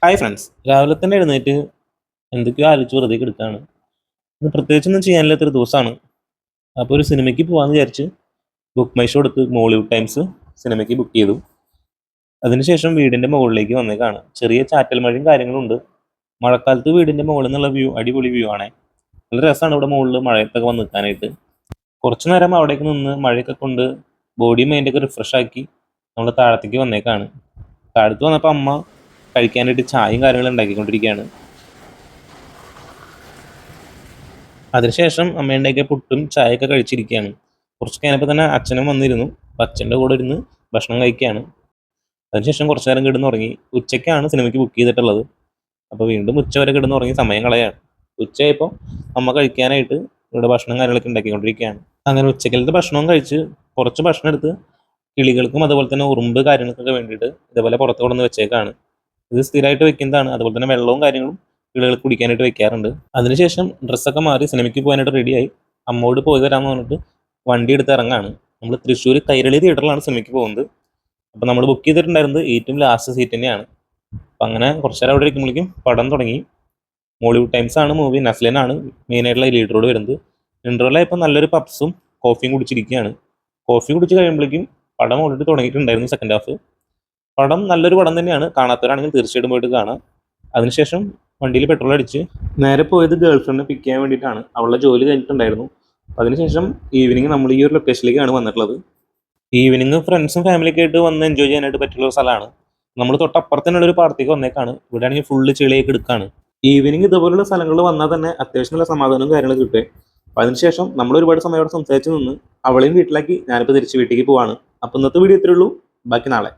Hi friends, രാവിലെ തന്നെ എഴുന്നേറ്റ് എന്തൊക്കെയോ ആലോചിച്ച് വെറുതെ എടുക്കുകയാണ്. ഇന്ന് പ്രത്യേകിച്ചൊന്നും ചെയ്യാനില്ലാത്തൊരു ദിവസമാണ്. അപ്പോൾ ഒരു സിനിമയ്ക്ക് പോകാമെന്ന് വിചാരിച്ച് ബുക്ക് മൈ ഷോ എടുത്ത് മോളിവുഡ് ടൈംസ് സിനിമയ്ക്ക് ബുക്ക് ചെയ്തു. അതിനുശേഷം വീടിൻ്റെ മുകളിലേക്ക് വന്നേക്കാണ്. ചെറിയ ചാറ്റൽ മഴയും കാര്യങ്ങളും ഉണ്ട്. മഴക്കാലത്ത് വീടിൻ്റെ മുകളിൽ നിന്നുള്ള വ്യൂ അടിപൊളി വ്യൂ ആണ്. നല്ല രസമാണ് ഇവിടെ മുകളിൽ മഴയത്തൊക്കെ വന്ന് നിൽക്കാനായിട്ട്. കുറച്ച് നേരം അവിടേക്ക് നിന്ന് മഴയൊക്കെ കൊണ്ട് ബോഡി മൈൻഡൊക്കെ റിഫ്രഷ് ആക്കി നമ്മൾ താഴത്തേക്ക് വന്നേക്കാണ്. താഴത്ത് വന്നപ്പോൾ അമ്മ കഴിക്കാനായിട്ട് ചായയും കാര്യങ്ങളും ഉണ്ടാക്കിക്കൊണ്ടിരിക്കുകയാണ്. അതിനുശേഷം അമ്മയുണ്ടാക്കിയ പുട്ടും ചായയൊക്കെ കഴിച്ചിരിക്കുകയാണ്. കുറച്ച് കഴിഞ്ഞപ്പോൾ തന്നെ അച്ഛനും വന്നിരുന്നു. അപ്പം അച്ഛൻ്റെ കൂടെ ഇരുന്ന് ഭക്ഷണം കഴിക്കുകയാണ്. അതിനുശേഷം കുറച്ച് നേരം കിടന്നുറങ്ങി. ഉച്ചയ്ക്കാണ് സിനിമയ്ക്ക് ബുക്ക് ചെയ്തിട്ടുള്ളത്. അപ്പോൾ വീണ്ടും ഉച്ച വരെ കിടന്നുറങ്ങി സമയം കളയാണ്. ഉച്ചയായപ്പോൾ അമ്മ കഴിക്കാനായിട്ട് ഇവിടെ ഭക്ഷണം കാര്യങ്ങളൊക്കെ ഉണ്ടാക്കിക്കൊണ്ടിരിക്കുകയാണ്. അങ്ങനെ ഉച്ചക്കലത്തെ ഭക്ഷണവും കഴിച്ച് കുറച്ച് ഭക്ഷണം എടുത്ത് കിളികൾക്കും അതുപോലെ തന്നെ ഉറുമ്പ് കാര്യങ്ങൾക്കൊക്കെ വേണ്ടിയിട്ട് ഇതേപോലെ പുറത്ത് കൊണ്ടുവന്ന് വെച്ചേക്കാണ്. ഇത് സ്ഥിരമായിട്ട് വെക്കുന്നതാണ്. അതുപോലെ തന്നെ വെള്ളവും കാര്യങ്ങളും കിളികൾക്ക് കുടിക്കാനായിട്ട് വെക്കാറുണ്ട്. അതിനുശേഷം ഡ്രസ്സൊക്കെ മാറി സിനിമയ്ക്ക് പോകാനായിട്ട് റെഡിയായി. അമ്മോട് പോയി തരാമെന്ന് പറഞ്ഞിട്ട് വണ്ടി എടുത്ത് ഇറങ്ങാണ്. നമ്മൾ തൃശ്ശൂർ കൈരളി തിയേറ്ററിലാണ് സിനിമയ്ക്ക് പോകുന്നത്. അപ്പോൾ നമ്മൾ ബുക്ക് ചെയ്തിട്ടുണ്ടായിരുന്നത് ഏറ്റവും ലാസ്റ്റ് സീറ്റ് തന്നെയാണ്. അപ്പം അങ്ങനെ കുറച്ച് നേരം അവിടെ ഇരിക്കുമ്പോഴേക്കും പടം തുടങ്ങി. മോളിവുഡ് ടൈംസ് ആണ് മൂവി. നസ്ലിനാണ് മെയിനായിട്ടുള്ള ലീഡറോട് വരുന്നത്. ഇൻ്റർവെല്ലായപ്പോൾ നല്ലൊരു പപ്സും കോഫിയും കുടിച്ചിരിക്കുകയാണ്. കോഫി കുടിച്ച് കഴിയുമ്പോഴേക്കും പടം ഓൾറെഡി തുടങ്ങിയിട്ടുണ്ടായിരുന്നു സെക്കൻഡ് ഹാഫ്. പടം നല്ലൊരു പടം തന്നെയാണ്. കാണാത്തവരാണെങ്കിൽ തീർച്ചയായിട്ടും പോയിട്ട് കാണാം. അതിനുശേഷം വണ്ടിയിൽ പെട്രോൾ അടിച്ച് നേരെ പോയത് ഗേൾ ഫ്രണ്ടിനെ പിക്ക് ചെയ്യാൻ വേണ്ടിയിട്ടാണ്. അവളുടെ ജോലി കഴിഞ്ഞിട്ടുണ്ടായിരുന്നു. അതിനുശേഷം ഈവനിങ് നമ്മൾ ഈ ഒരു ലൊക്കേഷനിലേക്കാണ് വന്നിട്ടുള്ളത്. ഈവനിങ് ഫ്രണ്ട്സും ഫാമിലിയൊക്കെ ആയിട്ട് വന്ന് എൻജോയ് ചെയ്യാനായിട്ട് പറ്റുള്ള ഒരു സ്ഥലമാണ്. നമ്മൾ തൊട്ടപ്പുറത്തുള്ള ഒരു പാർട്ടിക്ക് വന്നേക്കാണ്. ഇവിടെ ആണെങ്കിൽ ഫുള്ള് ചെളിയൊക്കെ എടുക്കാണ്. ഈവനിങ് ഇതുപോലുള്ള സ്ഥലങ്ങളിൽ വന്നാൽ തന്നെ അത്യാവശ്യം നല്ല സമാധാനവും കാര്യങ്ങളൊക്കെ കിട്ടും. അപ്പം അതിനുശേഷം നമ്മൾ ഒരുപാട് സമയം അവിടെ സംസാരിച്ച് നിന്ന് അവളെയും വീട്ടിലാക്കി ഞാനിപ്പോൾ തിരിച്ച് വീട്ടിലേക്ക് പോവാണ്. അപ്പോൾ ഇന്നത്തെ വീഡിയോ ഇത്രയേ ഉള്ളൂ. ബാക്കി നാളെ.